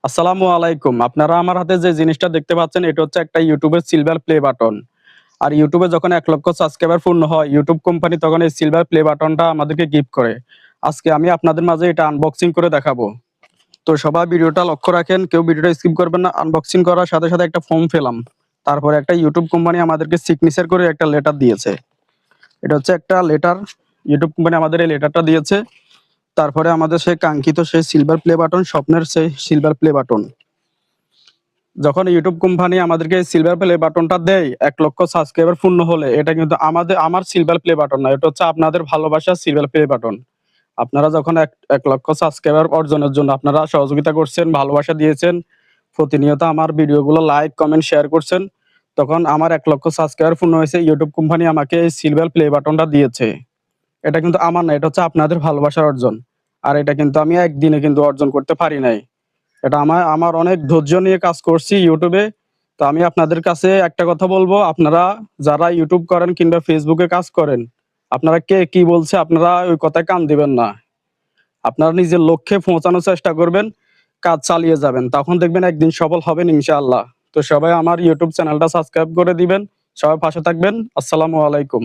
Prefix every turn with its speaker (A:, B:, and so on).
A: আসসালামু আলাইকুম। আপনারা আমার হাতে যে জিনিসটা দেখতে পাচ্ছেন এটা হচ্ছে একটা ইউটিউবের সিলভার প্লে বাটন। আর ইউটিউবে যখন ১ লক্ষ সাবস্ক্রাইবার পূর্ণ হয়, ইউটিউব কোম্পানি তখন এই সিলভার প্লে বাটনটা আমাদেরকে গিফট করে। আজকে আমি আপনাদের মাঝে এটা আনবক্সিং করে দেখাবো। তো সবাই ভিডিওটা লক্ষ্য রাখেন, কেউ ভিডিওটা স্কিপ করবেন না। আনবক্সিং করার সাথে, সাথে একটা ফর্ম পেলাম। তারপরে একটা ইউটিউব কোম্পানি আমাদেরকে সিগনেচার করে একটা লেটার দিয়েছে। এটা হচ্ছে একটা লেটার, ইউটিউব কোম্পানি আমাদের এই লেটারটা দিয়েছে। তারপরে আমাদের সেই কাঙ্ক্ষিত সেই সিলভার প্লে বাটন, স্বপ্নের সেই সিলভার প্লে বাটন। যখন ইউটিউব কোম্পানি আমাদেরকে সিলভার প্লে বাটনটা দেয় ১ লক্ষ সাবস্ক্রাইবার পূর্ণ হলে, এটা কিন্তু আমার সিলভার প্লে বাটন না, এটা হচ্ছে আপনাদের ভালোবাসার সিলভার প্লে বাটন। আপনারা যখন ১ লক্ষ সাবস্ক্রাইবার অর্জনের জন্য আপনারা সহযোগিতা করছেন, ভালোবাসা দিয়েছেন, প্রতিনিয়ত আমার ভিডিওগুলো লাইক, কমেন্ট, শেয়ার করছেন, তখন আমার ১ লক্ষ সাবস্ক্রাইবার পূর্ণ হয়েছে, ইউটিউব কোম্পানি আমাকে এই সিলভার প্লে বাটনটা দিয়েছে। এটা কিন্তু আমার না, এটা হচ্ছে আপনাদের ভালোবাসার অর্জন। আর এটা কিন্তু আমি একদিনে কিন্তু অর্জন করতে পারি নাই। এটা আমার অনেক ধৈর্য নিয়ে কাজ করছি ইউটিউবে। তো আমি আপনাদের কাছে একটা কথা বলবো, আপনারা যারা ইউটিউব করেন কিংবা ফেসবুকে কাজ করেন, আপনারা কে কি বলছে আপনারা ওই কথায় কান দিবেন না। আপনারা নিজের লক্ষ্যে পৌঁছানোর চেষ্টা করবেন, কাজ চালিয়ে যাবেন। তখন দেখবেন একদিন সফল হবেন ইনশাআল্লাহ। তো সবাই আমার ইউটিউব চ্যানেলটা সাবস্ক্রাইব করে দিবেন। সবাই পাশে থাকবেন। আসসালামু আলাইকুম।